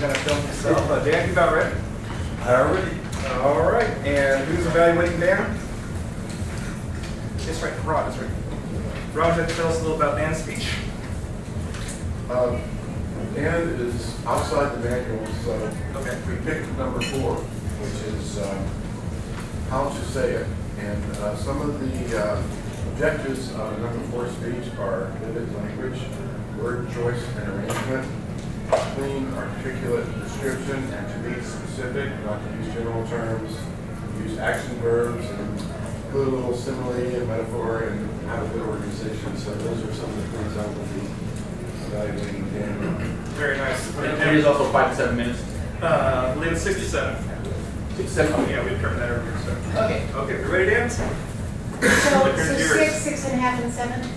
going to film yourself. Dan, you about ready? Already. All right. And who's evaluating Dan? That's right, Rod. That's right. Rod, would you tell us a little about Dan's speech? Dan is outside the manual, so Okay. we picked number 4, which is how to say it. And some of the objectives of number 4 speech are vivid language, word choice and arrangement, clean, articulate description, and to be specific, not to use general terms, use action verbs, and include a little simile and metaphor, and have a good organization. So those are some of the things I will be evaluating Dan. Very nice. And it is also 5 to 7 minutes. I believe it's 67. 67. Oh, yeah, we determined that earlier. So. Okay. Okay, we ready, Dan? So Here's yours. 6, 6 and a half, and 7?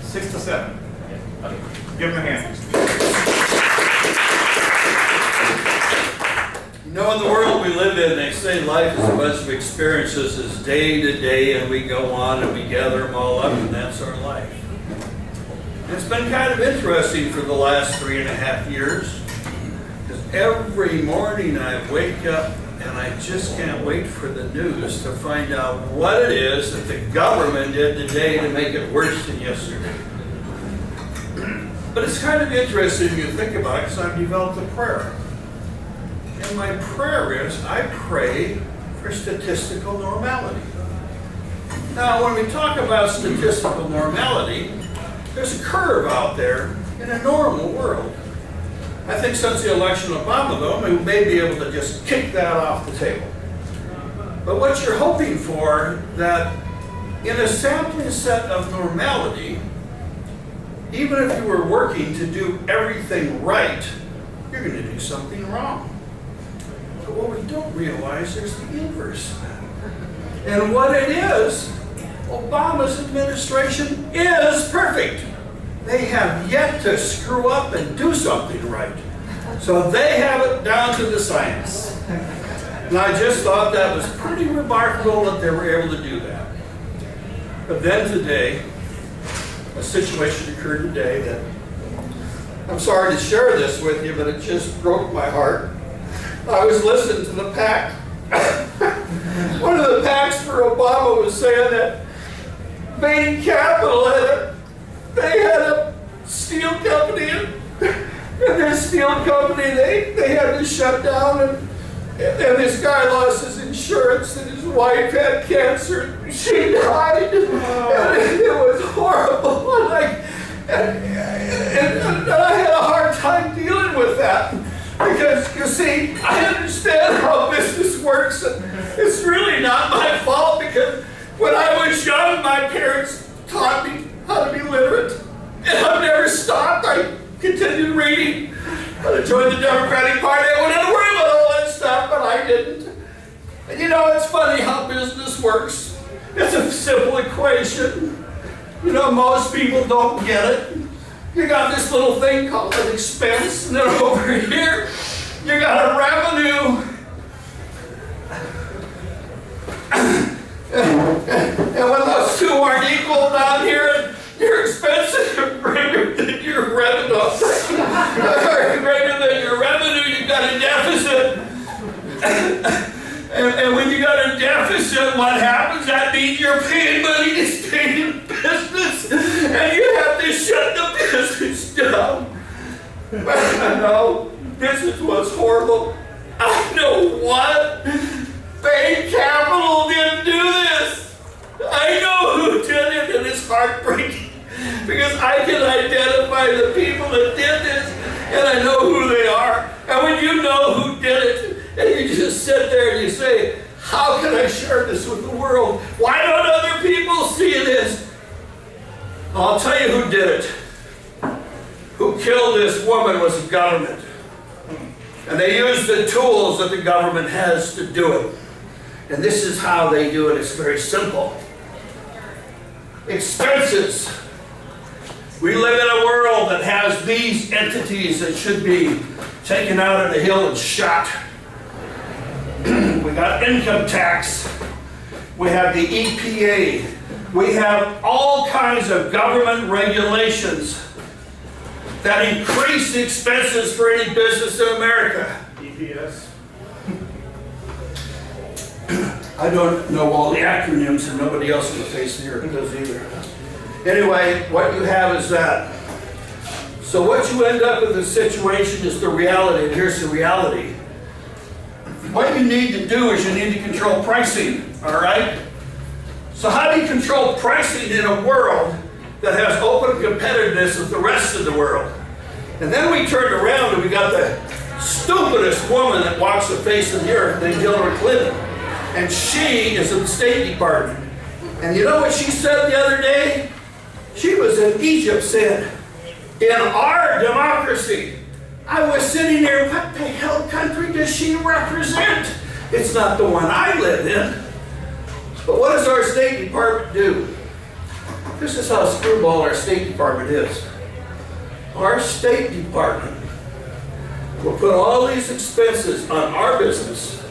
6 to 7. Yeah. Okay. Give him a hand. You know, in the world we live in, they say life is a bunch of experiences. It's day to day, and we go on and we gather them all up, and that's our life. It's been kind of interesting for the last 3.5 years, because every morning I wake up and I just can't wait for the news to find out what it is that the government did today to make it worse than yesterday. But it's kind of interesting to think about it, because I've developed a prayer. And my prayer is, I pray for statistical normality. Now, when we talk about statistical normality, there's a curve out there in a normal world. I think since the election of Obama, though, we may be able to just kick that off the table. But what you're hoping for, that in a sampling set of normality, even if you were working to do everything right, you're going to do something wrong. But what we don't realize is the inverse of that. And what it is, Obama's administration is perfect. They have yet to screw up and do something right. So they have it down to the science. And I just thought that was pretty remarkable that they were able to do that. But then today, a situation occurred today that, I'm sorry to share this with you, but it just broke my heart. I was listening to the PAC. One of the PACs for Obama was saying that Bain Capital they had a steel company, and their steel company, they had to shut down, and this guy lost his insurance, and his wife had cancer. She died, and it was horrible. And I had a hard time dealing with that, because, you see, I understand how business works, and it's really not my fault, because when I was young, my parents taught me how to be literate, and I've never stopped. I continued reading. I joined the Democratic Party. I wouldn't have to worry about all that stuff, but I didn't. And you know, it's funny how business works. It's a simple equation. You know, most people don't get it. You got this little thing called an expense, and then over here, you got a revenue. And when those two aren't equal down here, your expenses are greater than your revenue. Greater than your revenue, you've got a deficit. And when you got a deficit, what happens? That means you're paying money to stay in business, and you have to shut the business down. I know business was horrible. I know what. Bain Capital didn't do this. I know who did it, and it's heartbreaking, because I can identify the people that did this, and I know who they are. And when you know who did it, and you just sit there and you say, how can I share this with the world? Why don't other people see this? I'll tell you who did it. Who killed this woman was the government. And they used the tools that the government has to do it. And this is how they do it. It's very simple. Expenses. We live in a world that has these entities that should be taken out of the hill and shot. We got income tax. We have the EPA. We have all kinds of government regulations. that increase the expenses for any business in America? EPS. I don't know all the acronyms, and nobody else in the face of the earth does either. Anyway, what you have is that. So what you end up with, the situation is the reality, and here's the reality. What you need to do is you need to control pricing, all right? So how do you control pricing in a world that has open competitiveness with the rest of the world? And then we turned around and we got the stupidest woman that walks the face of the earth named Hillary Clinton. And she is in the State Department. And you know what she said the other day? She was in Egypt saying, in our democracy, I was sitting there, what the hell country does she represent? It's not the one I live in. But what does our State Department do? This is how screwball our State Department is. Our State Department will put all these expenses on our business.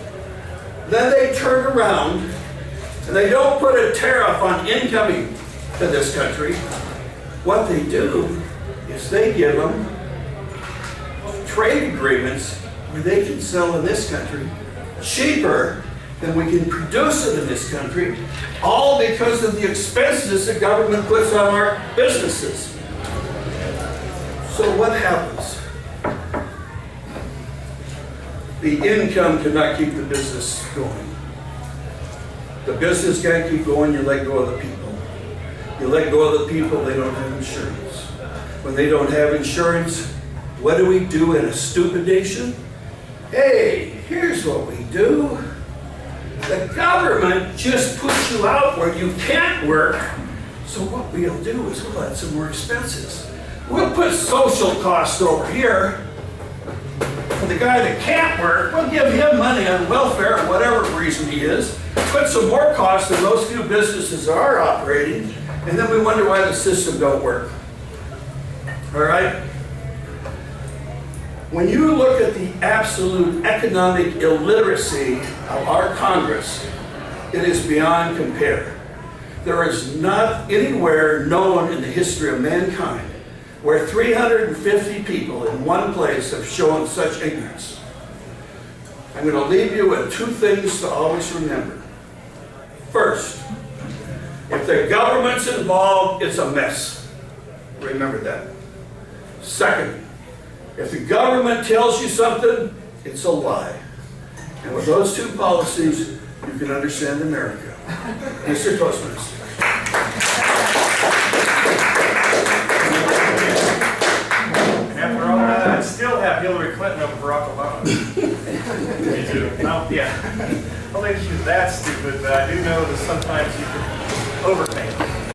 Then they turn around and they don't put a tariff on incoming to this country. What they do is they give them trade agreements where they can sell in this country cheaper than we can produce it in this country, all because of the expenses the government puts on our businesses. So what happens? The income cannot keep the business going. The business can't keep going, you let go of the people. You let go of the people, they don't have insurance. When they don't have insurance, what do we do in a stupid nation? Hey, here's what we do. The government just puts you out where you can't work. So what we'll do is we'll add some more expenses. We'll put social costs over here. For the guy that can't work, we'll give him money on welfare or whatever reason he is. Put some more costs than those few businesses are operating. And then we wonder why the system don't work. All right? When you look at the absolute economic illiteracy of our Congress, it is beyond compare. There is not anywhere known in the history of mankind where 350 people in one place have shown such ignorance. I'm going to leave you with two things to always remember. First, if the government's involved, it's a mess. Remember that. Second, if the government tells you something, it's a lie. And with those two policies, you can understand America. Mr. Toastmaster. And after all that, I'd still have Hillary Clinton over Barack Obama. Me too. Yeah. I don't think she's that stupid, but I do know that sometimes you can overthink.